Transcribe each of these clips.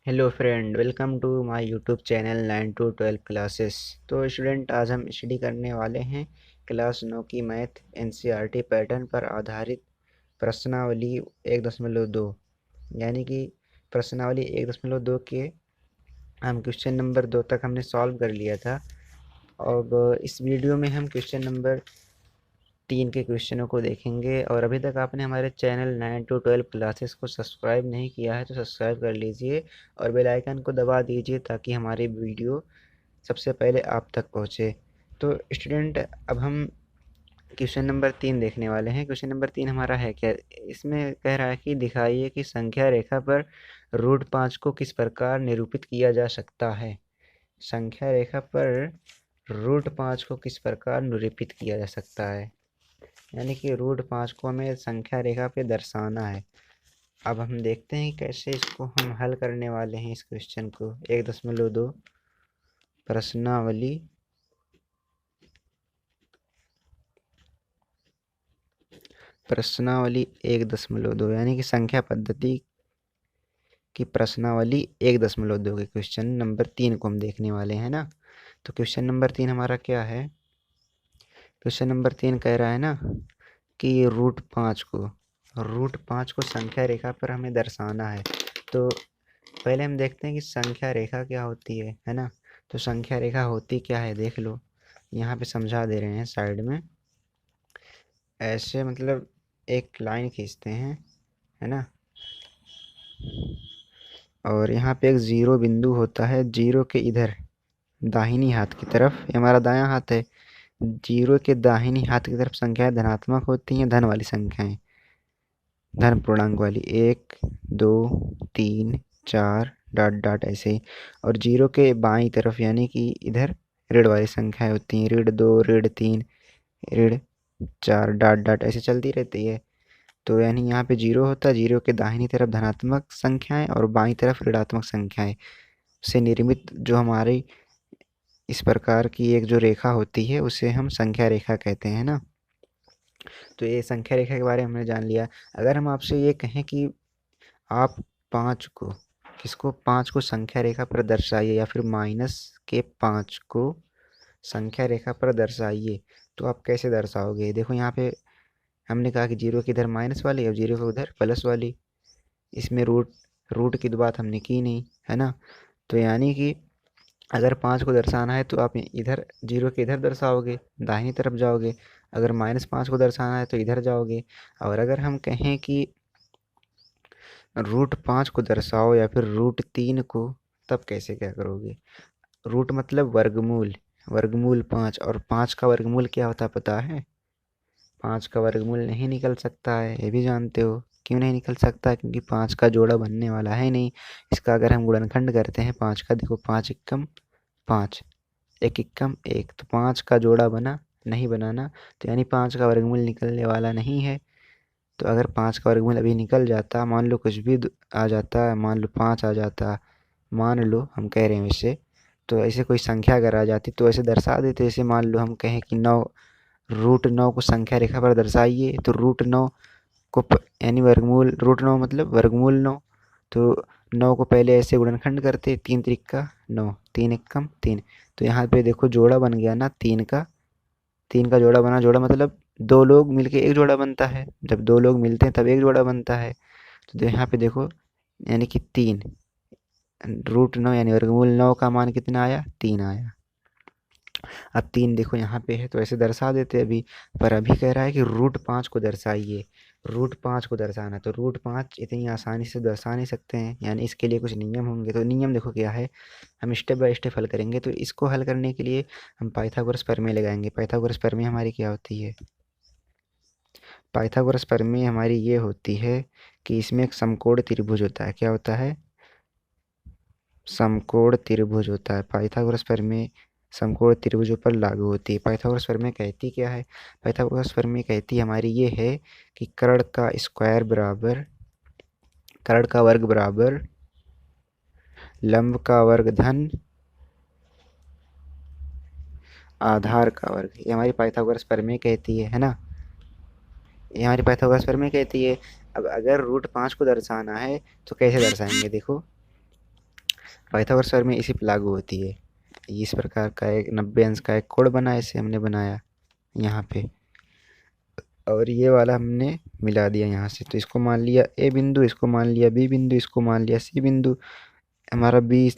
Hello friend, welcome to my YouTube channel 9 to 12 classes. तो student, आज हम study करने वाले हैं क्लास 9 की मैथ एनसीईआरटी पैटर्न पर आधारित प्रश्नावली 1.2, यानी कि प्रश्नावली 1.2 के हम क्वेश्चन नंबर 2 तक हमने सॉल्व कर लिया था। अब इस वीडियो में हम क्वेश्चन नंबर 3 के क्वेश्चनों को देखेंगे। और अभी तक आपने हमारे चैनल 9 टू 12 क्लासेस को सब्सक्राइब नहीं किया है तो सब्सक्राइब कर लीजिए और बेल आइकन को दबा दीजिए ताकि हमारी वीडियो सबसे पहले आप तक पहुंचे। तो स्टूडेंट, अब हम क्वेश्चन नंबर 3 देखने वाले हैं। क्वेश्चन नंबर 3 हमारा है क्या? इसमें कह रहा है कि दिखाइए कि संख्या रेखा पर √5 को किस प्रकार निरूपित किया जा सकता है। संख्या रेखा पर √5 को किस प्रकार निरूपित किया जा सकता है, यानी कि √5 को हमें संख्या रेखा पे दर्शाना है। अब हम देखते हैं कैसे इसको हम हल करने वाले हैं। इस क्वेश्चन को 1.2 प्रश्नावली प्रश्नावली 1.2 यानी कि संख्या पद्धति की प्रश्नावली 1.2 के क्वेश्चन नंबर 3 को हम देखने वाले हैं ना। तो क्वेश्चन नंबर 3 हमारा क्या है? क्वेश्चन नंबर 3 कह रहा है ना कि √5 को संख्या रेखा पर हमें दर्शाना है। तो पहले हम देखते हैं कि संख्या रेखा क्या होती है ना। तो संख्या रेखा होती क्या है, देख लो। यहाँ पे समझा दे रहे हैं साइड में। ऐसे मतलब एक लाइन खींचते हैं, है ना। और यहाँ पे एक जीरो बिंदु होता है। जीरो के इधर दाहिनी हाथ की तरफ, ये हमारा दायां हाथ है, जीरो के दाहिनी हाथ की तरफ संख्याएं धनात्मक होती हैं, धन वाली संख्याएं, धन पूर्णांक वाली 1 2 3 4 डॉट डॉट ऐसे ही। और जीरो के बाईं तरफ यानी कि इधर ऋण वाली संख्याएं होती हैं, ऋण 2 ऋण 3 ऋण 4 डॉट डॉट ऐसे चलती रहती है। तो यानी यहाँ पे जीरो होता है, जीरो के दाहिनी तरफ धनात्मक संख्याएं और बाईं तरफ ऋणात्मक संख्याएं से निर्मित जो हमारी इस प्रकार की एक जो रेखा होती है उसे हम संख्या रेखा कहते हैं ना। तो ये संख्या रेखा के बारे में हमने जान लिया। अगर हम आपसे ये कहें कि आप 5 को किसको 5 को संख्या रेखा पर दर्शाइए या फिर -5 को संख्या रेखा पर दर्शाइए, तो आप कैसे दर्शाओगे? देखो यहाँ पे हमने कहा कि जीरो की इधर माइनस वाली और जीरो के उधर प्लस वाली। इसमें रूट रूट की तो बात हमने की नहीं, है ना। तो यानी कि अगर 5 को दर्शाना है तो आप इधर जीरो के इधर दर्शाओगे, दाहिनी तरफ जाओगे। अगर -5 को दर्शाना है तो इधर जाओगे। और अगर हम कहें कि √5 को दर्शाओ या फिर √3 को, तब कैसे क्या करोगे? रूट मतलब वर्गमूल, वर्गमूल 5। और 5 का वर्गमूल क्या होता है पता है? 5 का वर्गमूल नहीं निकल सकता है, ये भी जानते हो। क्यों नहीं निकल सकता? क्योंकि 5 का जोड़ा बनने वाला है नहीं। इसका अगर हम गुणनखंड करते हैं 5 का, देखो 5 एकम 5, 1 एकम 1, तो 5 का जोड़ा बना, नहीं बनाना। तो यानी 5 का वर्गमूल निकलने वाला नहीं है। तो अगर 5 का वर्गमूल अभी निकल जाता, मान लो कुछ भी आ जाता, मान लो 5 आ जाता, मान लो हम कह रहे हैं वैसे, तो ऐसे कोई संख्या अगर आ जाती तो ऐसे दर्शा देते। जैसे मान लो हम कहें कि 9, √9 को संख्या रेखा पर दर्शाइए, तो √9 को यानी वर्गमूल, √9 मतलब वर्गमूल 9। तो 9 को पहले ऐसे गुणनखंड करते, 3 त्रिका 9, 3 एकम 3। तो यहाँ पे देखो जोड़ा बन गया ना, 3 का जोड़ा बना। जोड़ा मतलब दो लोग मिलके एक जोड़ा बनता है, जब दो लोग मिलते हैं तब एक जोड़ा बनता है। तो यहाँ पे देखो यानी कि 3, √9 यानी वर्गमूल 9 का मान कितना आया? 3 आया। अब 3 देखो यहाँ पे है तो ऐसे दर्शा देते अभी। पर अभी कह रहा है कि √5 को दर्शाइए। √5 को दर्शाना, तो √5 इतनी आसानी से दर्शा नहीं सकते हैं, यानी इसके लिए कुछ नियम होंगे। तो नियम देखो क्या है, हम स्टेप बाय स्टेप हल करेंगे। तो इसको हल करने के लिए हम पाइथागोरस प्रमेय लगाएंगे। पाइथागोरस प्रमेय हमारी क्या होती है? पाइथागोरस प्रमेय हमारी ये होती है कि इसमें एक समकोण त्रिभुज होता है। क्या होता है? समकोण त्रिभुज होता है। पाइथागोरस प्रमेय समकोण त्रिभुजों पर लागू होती है। पाइथागोरस प्रमेय कहती क्या है? पाइथागोरस प्रमेय कहती हमारी ये है कि कर्ण का वर्ग बराबर लंब का वर्ग धन आधार का वर्ग। ये हमारी पाइथागोरस प्रमेय कहती है ना। ये हमारी पाइथागोरस प्रमेय कहती है। अब अगर √5 को दर्शाना है तो कैसे दर्शाएंगे? देखो पाइथागोरस थ्योरम में इसी पे लागू होती है। इस प्रकार का एक 90 अंश का एक कोण बना, इसे हमने बनाया यहाँ पे, और ये वाला हमने मिला दिया यहाँ से। तो इसको मान लिया ए बिंदु, इसको मान लिया बी बिंदु, इसको मान लिया सी बिंदु। हमारा बी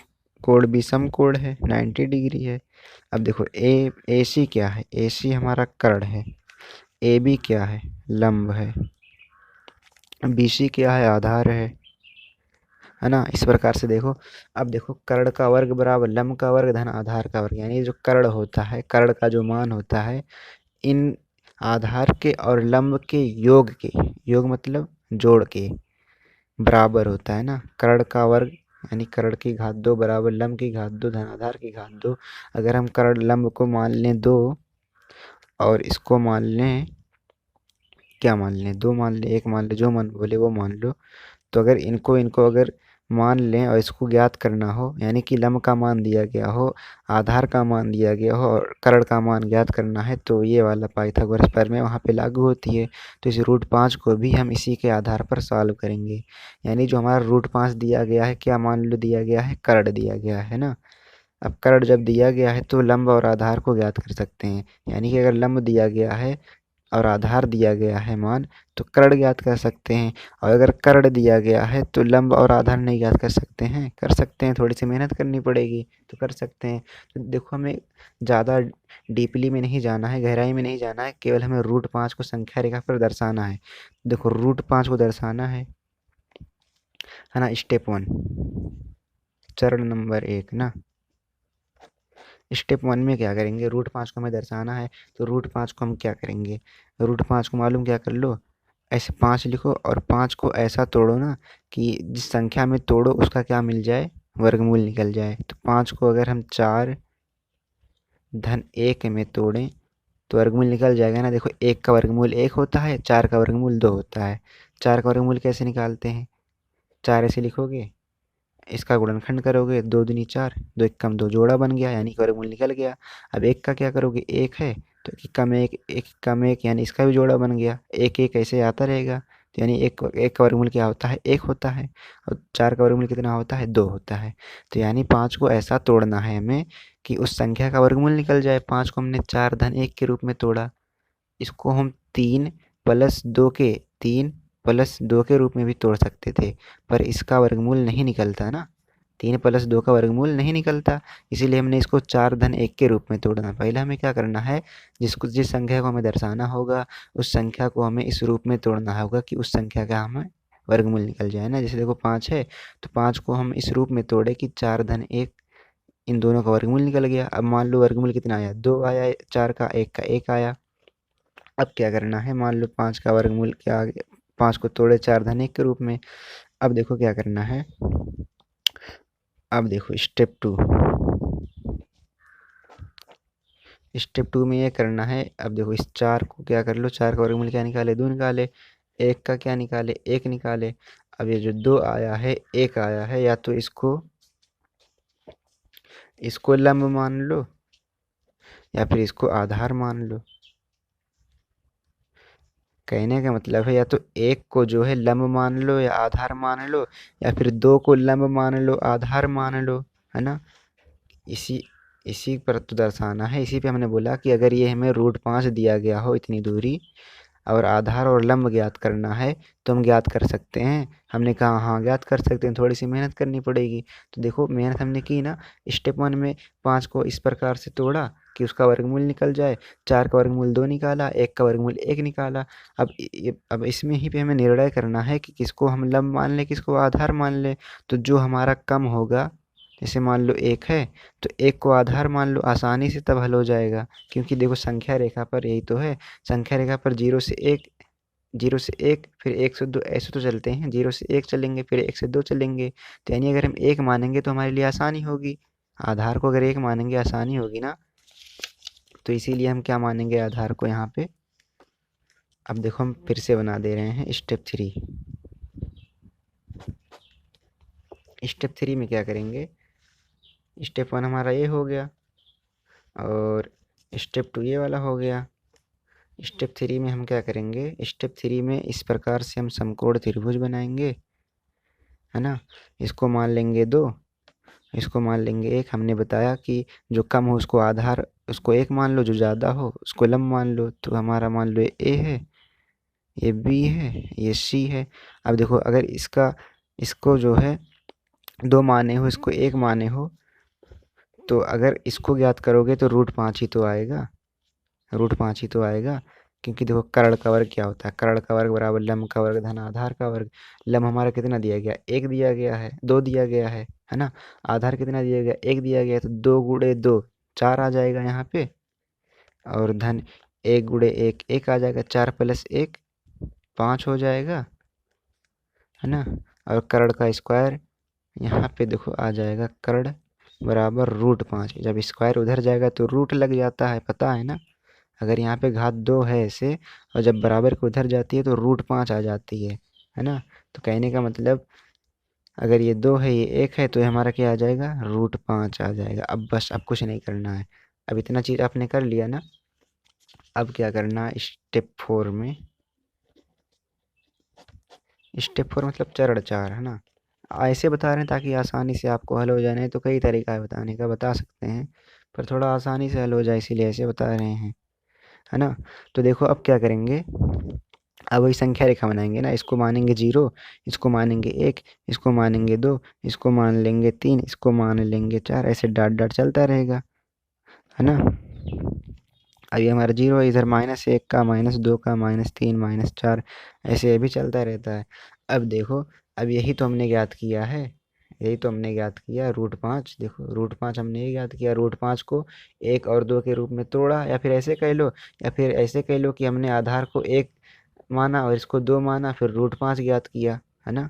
कोण बी समकोण है, 90 डिग्री है। अब देखो ए सी क्या है, ए सी हमारा कर्ण है, ए बी क्या है, लंब है, बी सी क्या है, आधार है ना। इस प्रकार से देखो, अब देखो कर्ण का वर्ग बराबर लंब का वर्ग धन आधार का वर्ग, यानी जो कर्ण होता है, कर्ण का जो मान होता है इन आधार के और लंब के योग के, योग मतलब जोड़ के बराबर होता है ना। कर्ण का वर्ग यानी कर्ण की घात 2 बराबर लंब की घात 2 धन आधार की घात 2। अगर हम कर्ण लंब को मान लें 2 और इसको मान लें, क्या मान लें, 2 मान लें, 1 मान लें, जो मन बोले वो मान लो। तो अगर इनको अगर मान लें और इसको ज्ञात करना हो, यानी कि लंब का मान दिया गया हो, आधार का मान दिया गया हो और कर्ण का मान ज्ञात करना है, तो ये वाला पाइथागोरस प्रमेय वहाँ पे लागू होती है। तो इस √5 को भी हम इसी के आधार पर सॉल्व करेंगे। यानी जो हमारा √5 दिया गया है, क्या मान लो दिया गया है, कर्ण दिया गया है ना। अब कर्ण जब दिया गया है तो लंब और आधार को ज्ञात कर सकते हैं। यानी कि अगर लंब दिया गया है और आधार दिया गया है मान, तो कर्ण ज्ञात कर सकते हैं। और अगर कर्ण दिया गया है तो लंब और आधार नहीं ज्ञात कर सकते हैं, कर सकते हैं, थोड़ी सी मेहनत करनी पड़ेगी तो कर सकते हैं। तो देखो हमें ज़्यादा डीपली में नहीं जाना है, गहराई में नहीं जाना है, केवल हमें √5 को संख्या रेखा पर दर्शाना है। देखो √5 को दर्शाना है ना। स्टेप 1, चरण नंबर 1 ना। स्टेप 1 में क्या करेंगे, √5 को हमें दर्शाना है, तो √5 को हम क्या करेंगे, √5 को मालूम क्या कर लो, ऐसे 5 लिखो और 5 को ऐसा तोड़ो ना कि जिस संख्या में तोड़ो उसका क्या मिल जाए, वर्गमूल निकल जाए। तो 5 को अगर हम 4 धन 1 में तोड़ें तो वर्गमूल निकल जाएगा ना। देखो 1 का वर्गमूल 1 होता है, 4 का वर्गमूल 2 होता है। 4 का वर्गमूल कैसे निकालते हैं, 4 ऐसे लिखोगे, इसका गुणनखंड करोगे, 2 दूनी 4, 2 एक कम 2, जोड़ा बन गया, यानी कि वर्गमूल निकल गया। अब 1 का क्या करोगे, 1 है तो 1 कम 1, 1 कम 1, यानी इसका भी जोड़ा बन गया। 1 1 ऐसे आता रहेगा, तो यानी 1 का वर्गमूल क्या होता है, 1 होता है। और 4 का वर्गमूल कितना होता है, 2 होता है। तो यानी 5 को ऐसा तोड़ना है हमें कि उस संख्या का वर्गमूल निकल जाए। 5 को हमने 4 धन 1 के रूप में तोड़ा, इसको हम 3 प्लस 2 के 3 प्लस 2 के रूप में भी तोड़ सकते थे, पर इसका वर्गमूल नहीं निकलता ना। 3 प्लस 2 का वर्गमूल नहीं निकलता, इसीलिए हमने इसको 4 धन 1 के रूप में तोड़ना। पहले हमें क्या करना है, जिस संख्या को हमें दर्शाना होगा उस संख्या को हमें इस रूप में तोड़ना होगा कि उस संख्या का हमें वर्गमूल निकल जाए ना। जैसे देखो 5 है तो 5 को हम इस रूप में तोड़े कि 4 धन 1, इन दोनों का वर्गमूल निकल गया। अब मान लो वर्गमूल कितना आया, 2 आया, 4 का 1 का 1 आया। अब क्या करना है, मान लो 5 का वर्गमूल क्या आ गया, 5 को तोड़े 4 धन 1 के रूप में। अब देखो क्या करना है, अब देखो स्टेप 2 में ये करना है। अब देखो इस 4 को क्या कर लो, 4 का वर्गमूल क्या निकाले, 2 निकाले, 1 का क्या निकाले, 1 निकाले। अब ये जो 2 आया है 1 आया है, या तो इसको लंब मान लो या फिर इसको आधार मान लो। कहने का मतलब है या तो 1 को जो है लंब मान लो या आधार मान लो, या फिर 2 को लंब मान लो आधार मान लो, है ना। इसी इसी पर तो दर्शाना है। इसी पे हमने बोला कि अगर ये हमें √5 दिया गया हो इतनी दूरी और आधार और लंब ज्ञात करना है तो हम ज्ञात कर सकते हैं। हमने कहा हाँ ज्ञात कर सकते हैं, थोड़ी सी मेहनत करनी पड़ेगी। तो देखो मेहनत हमने की ना। स्टेप 1 में 5 को इस प्रकार से तोड़ा कि उसका वर्गमूल निकल जाए, 4 का वर्गमूल 2 निकाला, 1 का वर्गमूल 1 निकाला। अब इसमें ही पे हमें निर्णय करना है कि किसको हम लंब मान लें, किसको आधार मान लें। तो जो हमारा कम होगा, जैसे मान लो 1 है तो 1 को आधार मान लो, आसानी से तब हल हो जाएगा। क्योंकि देखो संख्या रेखा पर यही तो है, संख्या रेखा पर 0 से 1, 0 से 1 फिर 1 से 2 ऐसे तो चलते हैं, 0 से 1 चलेंगे फिर 1 से 2 चलेंगे। तो यानी अगर हम 1 मानेंगे तो हमारे लिए आसानी होगी, आधार को अगर 1 मानेंगे आसानी होगी ना। तो इसीलिए हम क्या मानेंगे आधार को यहाँ पे। अब देखो हम फिर से बना दे रहे हैं स्टेप 3। स्टेप 3 में क्या करेंगे, स्टेप 1 हमारा ये हो गया और स्टेप 2 ये वाला हो गया। स्टेप 3 में हम क्या करेंगे, स्टेप 3 में इस प्रकार से हम समकोण त्रिभुज बनाएंगे, है ना। इसको मान लेंगे 2 इसको मान लेंगे एक। हमने बताया कि जो कम हो उसको आधार, उसको एक मान लो, जो ज़्यादा हो उसको लंब मान लो। तो हमारा मान लो ये ए है, ये बी है, ये सी है। अब देखो अगर इसको जो है दो माने हो, इसको एक माने हो, तो अगर इसको ज्ञात करोगे तो रूट 5 ही तो आएगा, रूट 5 ही तो आएगा। क्योंकि देखो कर्ण का वर्ग क्या होता है, कर्ण का वर्ग बराबर लंब का वर्ग धन आधार का वर्ग। लंब हमारा कितना दिया गया, एक दिया गया है, दो दिया गया है ना। आधार कितना दिया गया, एक दिया गया है, तो 2 × 2 4 आ जाएगा यहाँ पे। और धन 1 × 1 1 आ जाएगा, 4 + 1 5 हो जाएगा, है ना। और कर्ण का स्क्वायर यहाँ पे देखो आ जाएगा, कर्ण बराबर रूट 5। जब स्क्वायर उधर जाएगा तो रूट लग जाता है, पता है ना। अगर यहाँ पे घात 2 है ऐसे, और जब बराबर को उधर जाती है तो रूट 5 आ जाती है ना। तो कहने का मतलब अगर ये 2 है, ये 1 है, तो ये हमारा क्या आ जाएगा, रूट 5 आ जाएगा। अब बस अब कुछ नहीं करना है। अब इतना चीज़ आपने कर लिया ना। अब क्या करना है स्टेप 4 में, स्टेप 4 मतलब चरण 4, है ना। ऐसे बता रहे हैं ताकि आसानी से आपको हल हो जाए, नहीं तो कई तरीका है बताने का, बता सकते हैं, पर थोड़ा आसानी से हल हो जाए इसीलिए ऐसे बता रहे हैं, है ना। तो देखो अब क्या करेंगे, अब वही संख्या रेखा बनाएंगे ना। इसको मानेंगे 0, इसको मानेंगे 1, इसको मानेंगे 2, इसको मान लेंगे 3, इसको मान लेंगे 4, ऐसे डॉट डॉट चलता रहेगा, है ना। अब ये हमारा 0 है, इधर -1 का, -2 का, -3, -4, ऐसे ये भी चलता रहता है। अब देखो, अब यही तो हमने ज्ञात किया है, यही तो हमने ज्ञात किया रूट 5। देखो रूट 5 हमने ये ज्ञात किया, रूट 5 को 1 और 2 के रूप में तोड़ा, या फिर ऐसे कह लो, या फिर ऐसे कह लो कि हमने आधार को 1 माना और इसको 2 माना, फिर रूट 5 ज्ञात किया, है ना।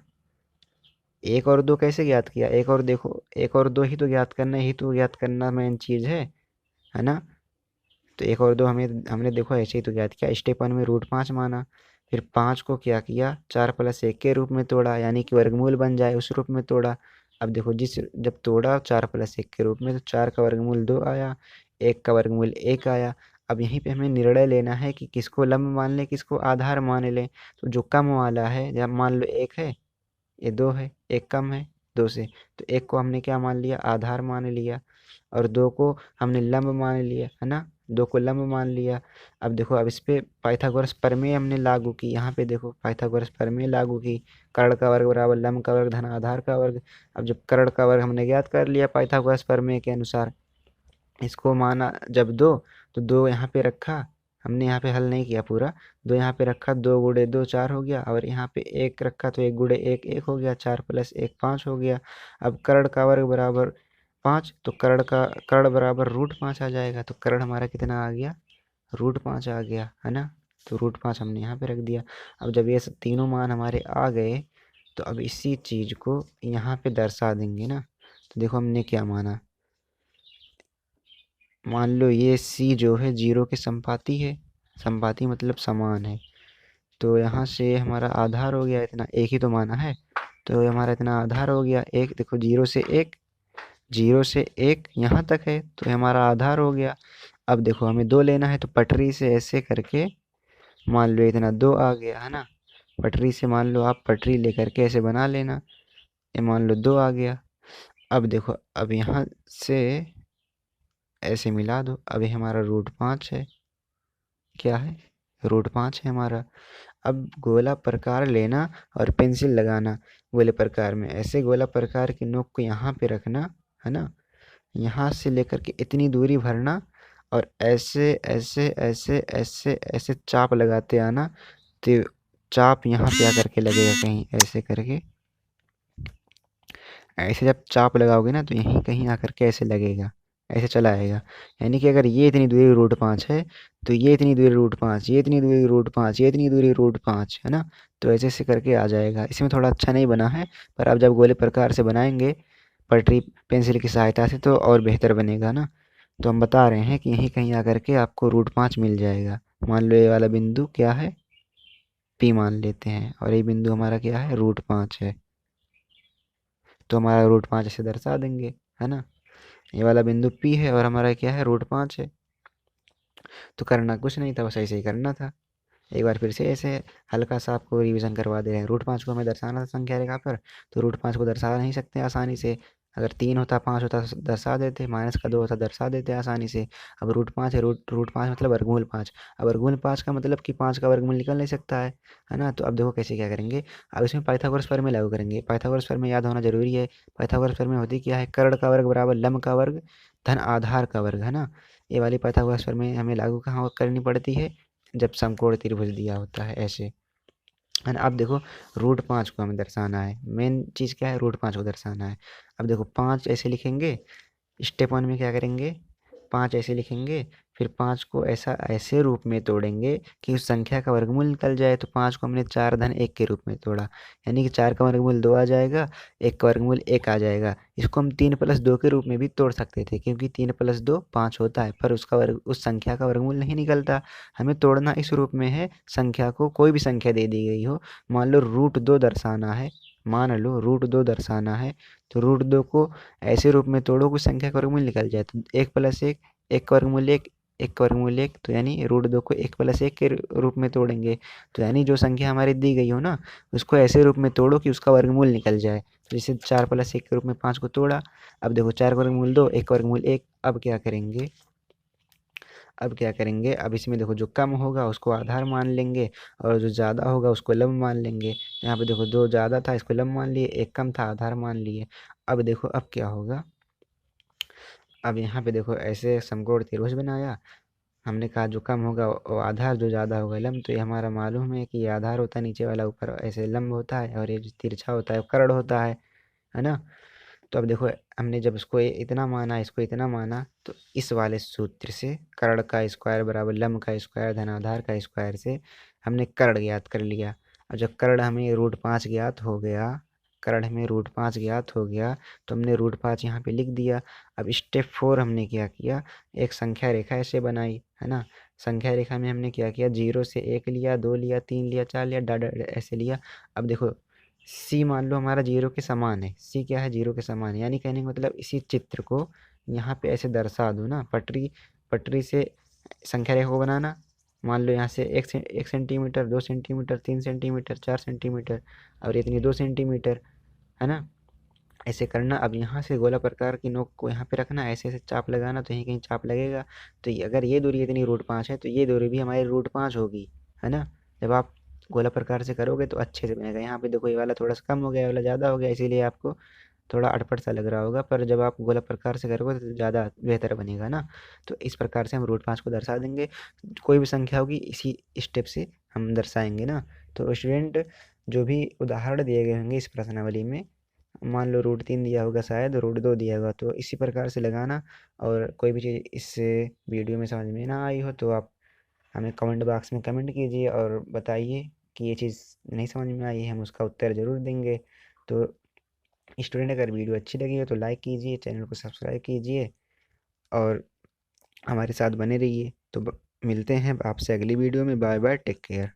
1 और 2 कैसे ज्ञात किया, एक और देखो, 1 और 2 ही तो ज्ञात करना, ही तो ज्ञात करना मेन चीज़ है ना। तो 1 और 2 हमें हमने देखो ऐसे ही तो ज्ञात किया। स्टेप 1 में रूट 5 माना, फिर 5 को क्या किया, 4 + 1 के रूप में तोड़ा, यानी कि वर्गमूल बन जाए उस रूप में तोड़ा। अब देखो जब तोड़ा 4 + 1 के रूप में, तो 4 का वर्गमूल 2 आया, 1 का वर्गमूल 1 आया। अब यहीं पे हमें निर्णय लेना है कि किसको लंब मान लें, किसको आधार मान लें। तो जो कम वाला है, जब मान लो 1 है, ये 2 है, 1 कम है 2 से, तो 1 को हमने क्या मान लिया, आधार मान लिया, और 2 को हमने लंब मान लिया, है ना। 2 को लंब मान लिया। अब देखो, अब इस पे पाइथागोरस प्रमेय हमने लागू की, यहाँ पे देखो पाइथागोरस प्रमेय लागू की, कर्ण का वर्ग बराबर लंब का वर्ग धन आधार का वर्ग। अब जब कर्ण का वर्ग हमने ज्ञात कर लिया पाइथागोरस प्रमेय के अनुसार, इसको माना जब 2, तो 2 यहाँ पे रखा, हमने यहाँ पे हल नहीं किया पूरा, 2 यहाँ पे रखा, 2 × 2 4 हो गया, और यहाँ पे 1 रखा तो 1 × 1 1 हो गया, 4 + 1 5 हो गया। अब कर्ण का वर्ग बराबर 5, तो कर्ण बराबर रूट 5 आ जाएगा। तो कर्ण हमारा कितना आ गया, रूट 5 आ गया, है ना। तो रूट 5 हमने यहाँ पे रख दिया। अब जब ये सब तीनों मान हमारे आ गए, तो अब इसी चीज़ को यहाँ पे दर्शा देंगे ना। तो देखो हमने क्या माना, मान लो ये सी जो है 0 के संपाती है, संपाती मतलब समान है। तो यहाँ से हमारा आधार हो गया इतना, एक ही तो माना है, तो हमारा इतना आधार हो गया एक। देखो 0 से 1, 0 से 1 यहाँ तक है, तो हमारा आधार हो गया। अब देखो हमें 2 लेना है, तो पटरी से ऐसे करके मान लो इतना 2 आ गया, है ना। पटरी से मान लो आप पटरी लेकर के ऐसे बना लेना, ये मान लो 2 आ गया। अब देखो, अब यहाँ से ऐसे मिला दो, अभी हमारा रूट 5 है, क्या है, रूट 5 है हमारा। अब गोला प्रकार लेना और पेंसिल लगाना गोले प्रकार में, ऐसे गोला प्रकार की नोक को यहाँ पे रखना, है ना। यहाँ से लेकर के इतनी दूरी भरना, और ऐसे ऐसे ऐसे ऐसे ऐसे चाप लगाते आना। तो चाप यहाँ पे आकर के लगेगा कहीं ऐसे करके, ऐसे जब चाप लगाओगे ना तो यहीं कहीं आकर के ऐसे लगेगा, ऐसे चला आएगा। यानी कि अगर ये इतनी दूरी रूट 5 है, तो ये इतनी दूरी रूट 5, ये इतनी दूरी रूट 5, ये इतनी दूरी रूट 5, है ना। तो ऐसे ऐसे करके आ जाएगा। इसमें थोड़ा अच्छा नहीं बना है, पर आप जब गोले प्रकार से बनाएंगे पटरी पेंसिल की सहायता से, तो और बेहतर बनेगा ना। तो हम बता रहे हैं कि यहीं कहीं आकर के आपको रूट 5 मिल जाएगा। मान लो ये वाला बिंदु क्या है, पी मान लेते हैं, और ये बिंदु हमारा क्या है, रूट 5 है। तो हमारा रूट 5 ऐसे दर्शा देंगे, है ना। ये वाला बिंदु पी है और हमारा क्या है, रूट 5 है। तो करना कुछ नहीं था, बस ऐसे ही करना था। एक बार फिर से ऐसे हल्का सा आपको रिवीजन करवा दे रहे हैं। रूट 5 को हमें दर्शाना था संख्या रेखा पर, तो रूट 5 को दर्शा नहीं सकते आसानी से, अगर 3 होता 5 होता तो दर्शा देते, माइनस का 2 होता दर्शा देते आसानी से। अब रूट 5 है, रूट रूट 5 मतलब वर्गमूल 5। अब वर्गमूल 5 का मतलब कि 5 का वर्गमूल निकल नहीं सकता है ना। तो अब देखो कैसे क्या करेंगे। अब इसमें पाइथागोरस प्रमेय लागू करेंगे। पाइथागोरस प्रमेय याद होना जरूरी है। पाइथागोरस प्रमेय होती क्या है, कर्ण का वर्ग बराबर लंब का वर्ग धन आधार का वर्ग, है ना। ये वाली पाइथागोरस प्रमेय हमें लागू कहाँ करनी पड़ती है, जब समकोण त्रिभुज दिया होता है ऐसे, है ना। अब देखो रूट 5 को हमें दर्शाना है, मेन चीज़ क्या है, रूट 5 को दर्शाना है। अब देखो 5 ऐसे लिखेंगे, स्टेप 1 में क्या करेंगे, 5 ऐसे लिखेंगे, फिर 5 को ऐसा ऐसे रूप में तोड़ेंगे कि उस संख्या का वर्गमूल निकल जाए। तो 5 को हमने 4 धन 1 के रूप में तोड़ा, यानी कि 4 का वर्गमूल 2 आ जाएगा, 1 का वर्गमूल 1 आ जाएगा। इसको हम 3 प्लस 2 के रूप में भी तोड़ सकते थे, क्योंकि 3 प्लस 2 5 होता है, पर उसका वर्ग उस संख्या का वर्गमूल नहीं निकलता। हमें तोड़ना इस रूप में है, संख्या को कोई भी संख्या दे दी गई हो, मान लो रूट 2 दर्शाना है, मान लो रूट 2 दर्शाना है, तो रूट 2 को ऐसे रूप में तोड़ो कि संख्या का वर्गमूल निकल जाए। तो 1 प्लस 1, 1 का वर्गमूल 1, 1 का वर्गमूल 1, तो यानी रूट 2 को 1 प्लस 1 के रूप में तोड़ेंगे। तो यानी जो संख्या हमारी दी गई हो ना, उसको ऐसे रूप में तोड़ो कि उसका वर्गमूल निकल जाए। तो जैसे 4 प्लस 1 के रूप में 5 को तोड़ा। अब देखो 4 का वर्गमूल 2, 1 का वर्गमूल 1। अब क्या करेंगे, अब इसमें देखो जो कम होगा उसको आधार मान लेंगे, और जो ज़्यादा होगा उसको लंब मान लेंगे। यहाँ पे देखो 2 ज़्यादा था, इसको लंब मान लिए, 1 कम था, आधार मान लिए। अब देखो अब क्या होगा, अब यहाँ पे देखो ऐसे समकोण त्रिभुज बनाया। हमने कहा जो कम होगा वो आधार, जो ज़्यादा होगा लंब। तो ये हमारा मालूम है कि ये आधार होता है नीचे वाला, ऊपर ऐसे लंब होता है, और ये जो तिरछा होता है वो कर्ण होता है ना। तो अब देखो हमने जब इसको इतना माना, इसको इतना माना, तो इस वाले सूत्र से कर्ण का स्क्वायर बराबर लंब का स्क्वायर धन आधार का स्क्वायर से हमने कर्ण ज्ञात कर लिया। और जब कर्ण हमें रूट 5 ज्ञात हो गया, कर्ण हमें रूट 5 ज्ञात हो गया, तो हमने रूट 5 यहाँ पे लिख दिया। अब स्टेप 4 हमने क्या किया, एक संख्या रेखा ऐसे बनाई, है ना। संख्या रेखा में हमने क्या किया, 0 से 1 लिया, 2 लिया, 3 लिया, 4 लिया, डा ऐसे लिया। अब देखो सी मान लो हमारा 0 के समान है, सी क्या है, 0 के समान है, यानी कहने का मतलब इसी चित्र को यहाँ पे ऐसे दर्शा दूँ ना, पटरी पटरी से संख्या रेखा को बनाना। मान लो यहाँ से 1 सेंटीमीटर, 2 सेंटीमीटर, 3 सेंटीमीटर, 4 सेंटीमीटर, और इतनी 2 सेंटीमीटर, है ना। ऐसे करना। अब यहाँ से गोला प्रकार की नोक को यहाँ पे रखना, ऐसे ऐसे चाप लगाना, तो यहीं कहीं चाप लगेगा। तो अगर ये दूरी इतनी रूट 5 है, तो ये दूरी भी हमारी रूट 5 होगी, है ना। जब आप गोला प्रकार से करोगे तो अच्छे से बनेगा। यहाँ पे देखो ये वाला थोड़ा सा कम हो गया, ये वाला ज़्यादा हो गया, इसीलिए आपको थोड़ा अटपट सा लग रहा होगा, पर जब आप गोला प्रकार से करोगे तो ज़्यादा बेहतर बनेगा ना। तो इस प्रकार से हम रूट 5 को दर्शा देंगे। कोई भी संख्या होगी इसी स्टेप से हम दर्शाएंगे ना। तो स्टूडेंट, जो भी उदाहरण दिए गए होंगे इस प्रश्नावली में, मान लो रूट 3 दिया होगा, शायद रूट 2 दिया होगा, तो इसी प्रकार से लगाना। और कोई भी चीज़ इस वीडियो में समझ में ना आई हो तो आप हमें कमेंट बॉक्स में कमेंट कीजिए और बताइए कि ये चीज़ नहीं समझ में आई है, हम उसका उत्तर ज़रूर देंगे। तो स्टूडेंट, अगर वीडियो अच्छी लगी हो तो लाइक कीजिए, चैनल को सब्सक्राइब कीजिए, और हमारे साथ बने रहिए। तो मिलते हैं आपसे अगली वीडियो में। Bye bye, take care.